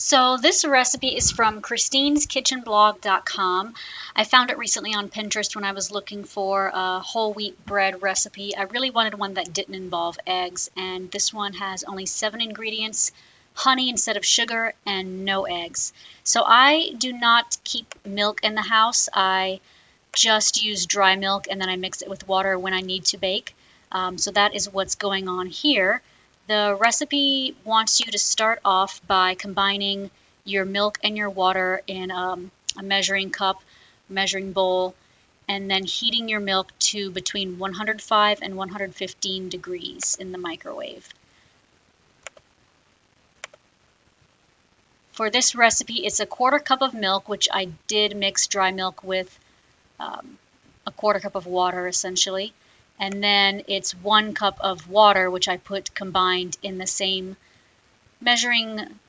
So this recipe is from christineskitchenblog.com. I found it recently on Pinterest when I was looking for a whole wheat bread recipe. I really wanted one that didn't involve eggs, and this one has only 7 ingredients, honey instead of sugar, and no eggs. So I do not keep milk in the house. I just use dry milk and then I mix it with water when I need to bake. So that is what's going on here. The recipe wants you to start off by combining your milk and your water in a measuring cup, measuring bowl, and then heating your milk to between 105 and 115 degrees in the microwave. For this recipe, it's a 1/4 cup of milk, which I did mix dry milk with a 1/4 cup of water, essentially. And then it's 1 cup of water, which I put combined in the same measuring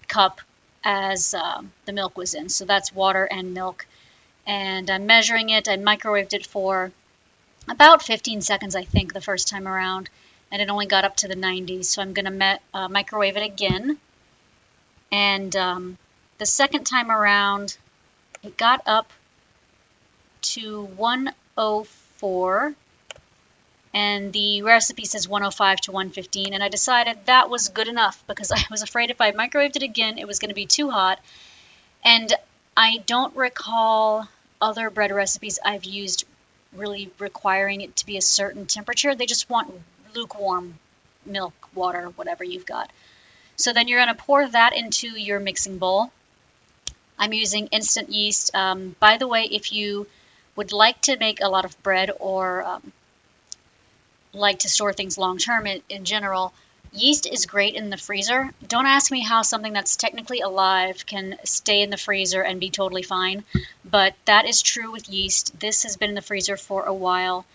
cup as the milk was in. So that's water and milk. And I'm measuring it. I microwaved it for about 15 seconds, I think, the first time around. And it only got up to the 90s. So I'm going to microwave it again. And the second time around, it got up to 104, and the recipe says 105 to 115, and I decided that was good enough because I was afraid if I microwaved it again it was going to be too hot. And I don't recall other bread recipes I've used really requiring it to be a certain temperature. They just want lukewarm milk, water, whatever you've got. So then you're going to pour that into your mixing bowl. I'm using instant yeast. By the way, if you would like to make a lot of bread or like to store things long term in general, yeast is great in the freezer. Don't ask me how something that's technically alive can stay in the freezer and be totally fine, but that is true with yeast. This has been in the freezer for a while,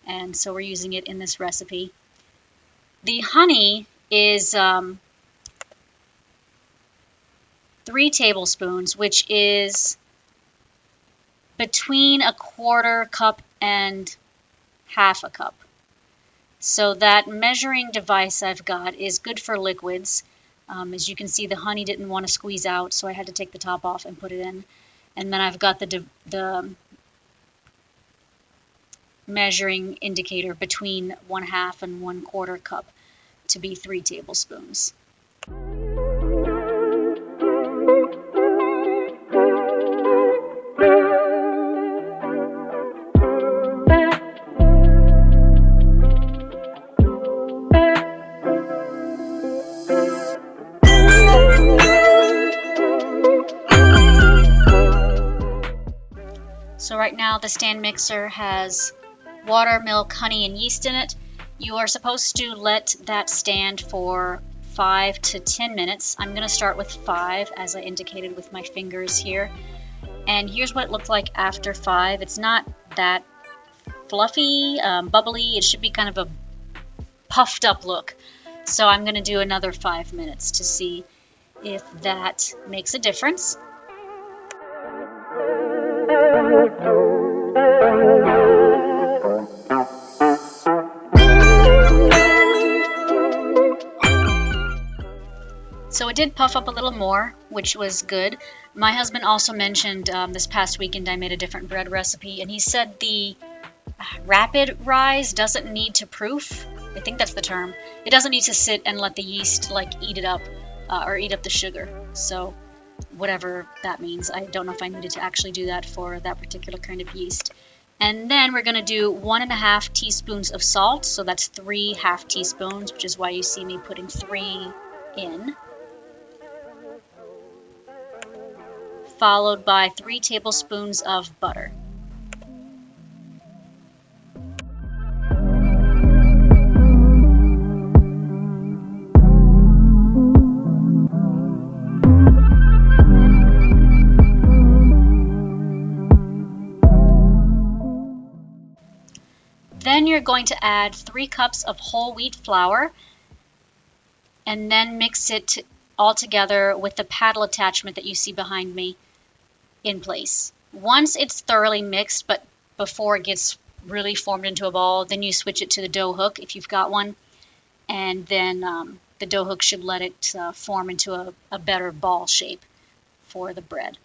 and so we're using it in this recipe. The honey is 3 tablespoons, which is between a 1/4 cup and 1/2 cup. So that measuring device I've got is good for liquids. As you can see, the honey didn't want to squeeze out, so I had to take the top off and put it in. And then I've got the measuring indicator between 1/2 and 1/4 cup to be 3 tablespoons. So right now the stand mixer has water, milk, honey, and yeast in it. You are supposed to let that stand for 5 to 10 minutes. I'm going to start with 5, as I indicated with my fingers here. And here's what it looked like after 5. It's not that fluffy, bubbly. It should be kind of a puffed up look. So I'm going to do another 5 minutes to see if that makes a difference. So it did puff up a little more, which was good. My husband also mentioned this past weekend I made a different bread recipe, and he said the rapid rise doesn't need to proof. I think that's the term. It doesn't need to sit and let the yeast eat it up or eat up the sugar. So whatever that means. I don't know if I needed to actually do that for that particular kind of yeast. And then we're going to do 1½ teaspoons of salt. So that's 3 half teaspoons, which is why you see me putting 3 in. Followed by 3 tablespoons of butter. Then you're going to add 3 cups of whole wheat flour and then mix it all together with the paddle attachment that you see behind me in place. Once it's thoroughly mixed, but before it gets really formed into a ball, then you switch it to the dough hook if you've got one, and then the dough hook should let it form into a better ball shape for the bread.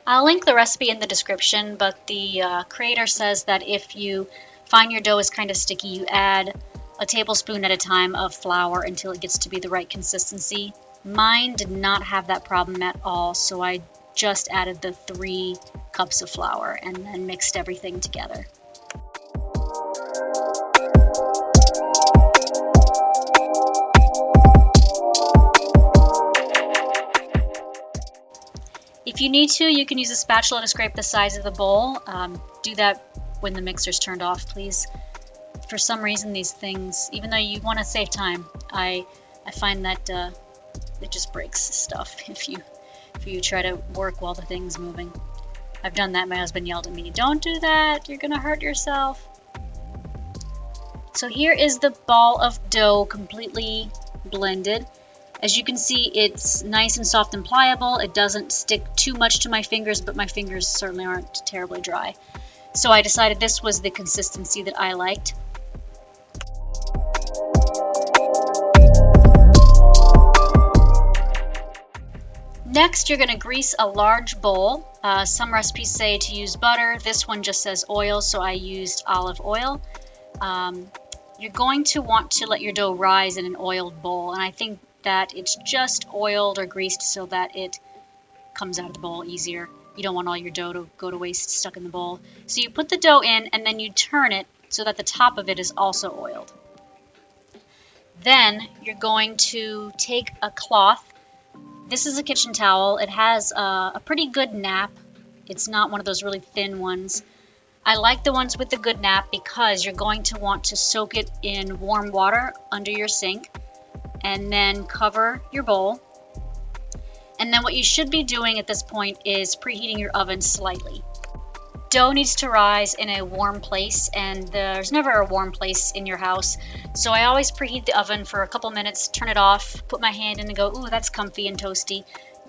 I'll link the recipe in the description, but the creator says that if you find your dough is kind of sticky, you add a tablespoon at a time of flour until it gets to be the right consistency. Mine did not have that problem at all, so I just added the 3 cups of flour and then mixed everything together. If you need to, you can use a spatula to scrape the sides of the bowl. Do that when the mixer's turned off, please. For some reason, these things, even though you want to save time, I find that it just breaks stuff if you try to work while the thing's moving. I've done that. My husband yelled at me, "Don't do that, you're gonna hurt yourself." So here is the ball of dough completely blended. As you can see, it's nice and soft and pliable. It doesn't stick too much to my fingers, but my fingers certainly aren't terribly dry. So I decided this was the consistency that I liked. Next, you're going to grease a large bowl. Some recipes say to use butter. This one just says oil, so I used olive oil. You're going to want to let your dough rise in an oiled bowl, and I think that it's just oiled or greased so that it comes out of the bowl easier. You don't want all your dough to go to waste stuck in the bowl. So you put the dough in and then you turn it so that the top of it is also oiled. Then you're going to take a cloth. This is a kitchen towel. It has a pretty good nap. It's not one of those really thin ones. I like the ones with the good nap because you're going to want to soak it in warm water under your sink and then cover your bowl. And then what you should be doing at this point is preheating your oven slightly. Dough needs to rise in a warm place, and there's never a warm place in your house. So I always preheat the oven for a couple minutes, turn it off, put my hand in and go, ooh, that's comfy and toasty.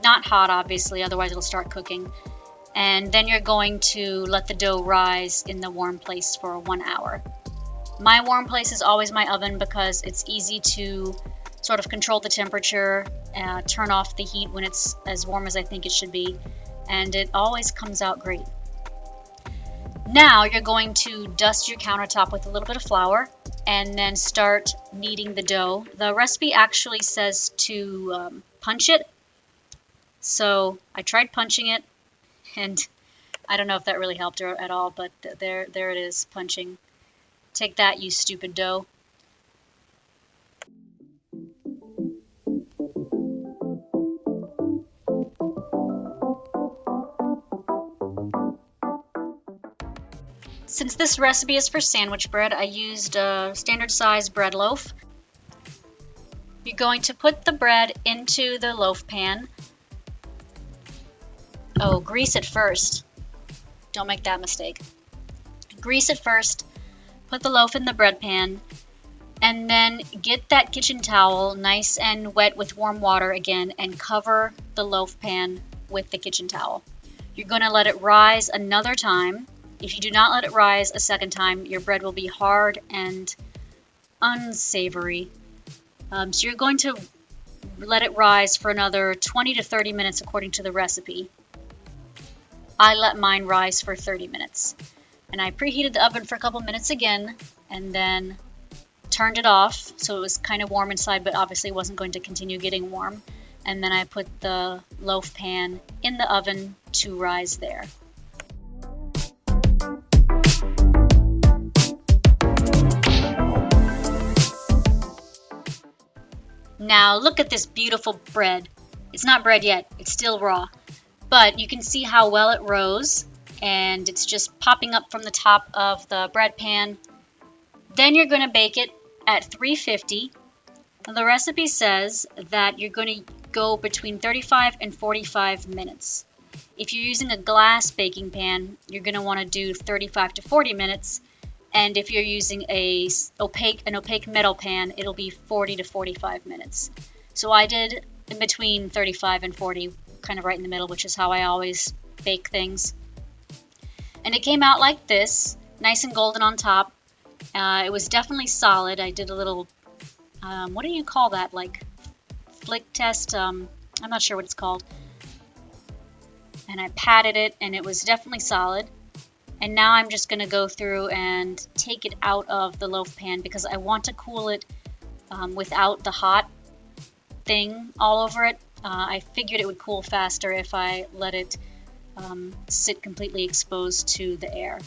Not hot, obviously, otherwise it'll start cooking. And then you're going to let the dough rise in the warm place for 1 hour. My warm place is always my oven because it's easy to sort of control the temperature, turn off the heat when it's as warm as I think it should be, and it always comes out great. Now you're going to dust your countertop with a little bit of flour and then start kneading the dough. The recipe actually says to punch it, so I tried punching it, and I don't know if that really helped her at all, but there it is, punching. Take that, you stupid dough. Since this recipe is for sandwich bread, I used a standard size bread loaf. You're going to put the bread into the loaf pan. Oh, grease it first. Don't make that mistake. Grease it first, put the loaf in the bread pan, and then get that kitchen towel nice and wet with warm water again and cover the loaf pan with the kitchen towel. You're going to let it rise another time. If you do not let it rise a second time, your bread will be hard and unsavory. So you're going to let it rise for another 20 to 30 minutes according to the recipe. I let mine rise for 30 minutes. And I preheated the oven for a couple minutes again and then turned it off so it was kind of warm inside, but obviously wasn't going to continue getting warm. And then I put the loaf pan in the oven to rise there. Now look at this beautiful bread. It's not bread yet, it's still raw. But you can see how well it rose, and it's just popping up from the top of the bread pan. Then you're going to bake it at 350. The recipe says that you're going to go between 35 and 45 minutes. If you're using a glass baking pan, you're going to want to do 35 to 40 minutes. And if you're using an opaque metal pan, it'll be 40 to 45 minutes. So I did in between 35 and 40, kind of right in the middle, which is how I always bake things. And it came out like this, nice and golden on top. It was definitely solid. I did a little, what do you call that, like flick test? I'm not sure what it's called. And I patted it, and it was definitely solid. And now I'm just going to go through and take it out of the loaf pan because I want to cool it without the hot thing all over it. I figured it would cool faster if I let it sit completely exposed to the air.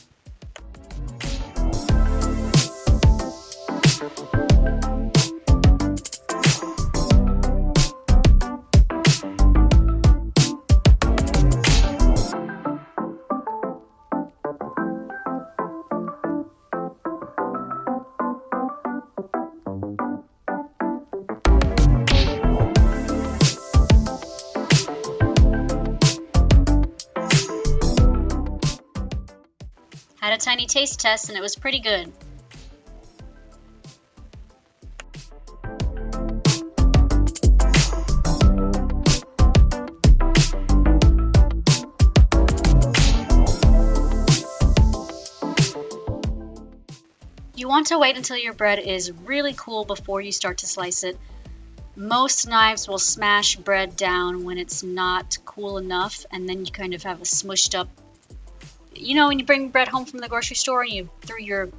Had a tiny taste test and it was pretty good. You want to wait until your bread is really cool before you start to slice it. Most knives will smash bread down when it's not cool enough, and then you kind of have a smushed up. You know when you bring bread home from the grocery store and you threw your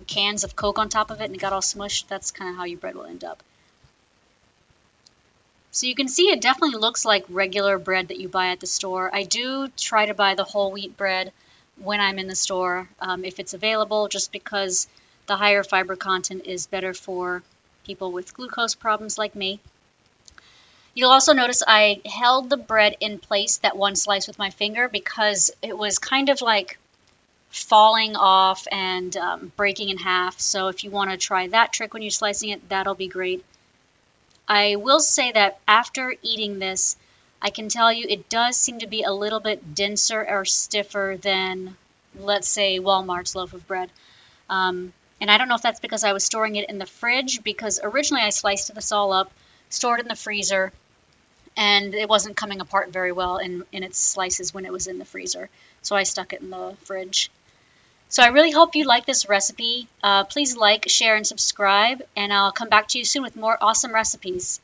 cans of Coke on top of it and it got all smushed? That's kind of how your bread will end up. So you can see it definitely looks like regular bread that you buy at the store. I do try to buy the whole wheat bread when I'm in the store, if it's available, just because the higher fiber content is better for people with glucose problems like me. You'll also notice I held the bread in place, that one slice, with my finger because it was kind of like falling off and breaking in half. So if you want to try that trick when you're slicing it, that'll be great. I will say that after eating this, I can tell you it does seem to be a little bit denser or stiffer than, let's say, Walmart's loaf of bread. And I don't know if that's because I was storing it in the fridge, because originally I sliced this all up, stored it in the freezer, and it wasn't coming apart very well in its slices when it was in the freezer. So I stuck it in the fridge. So I really hope you like this recipe. Please like, share, and subscribe, and I'll come back to you soon with more awesome recipes.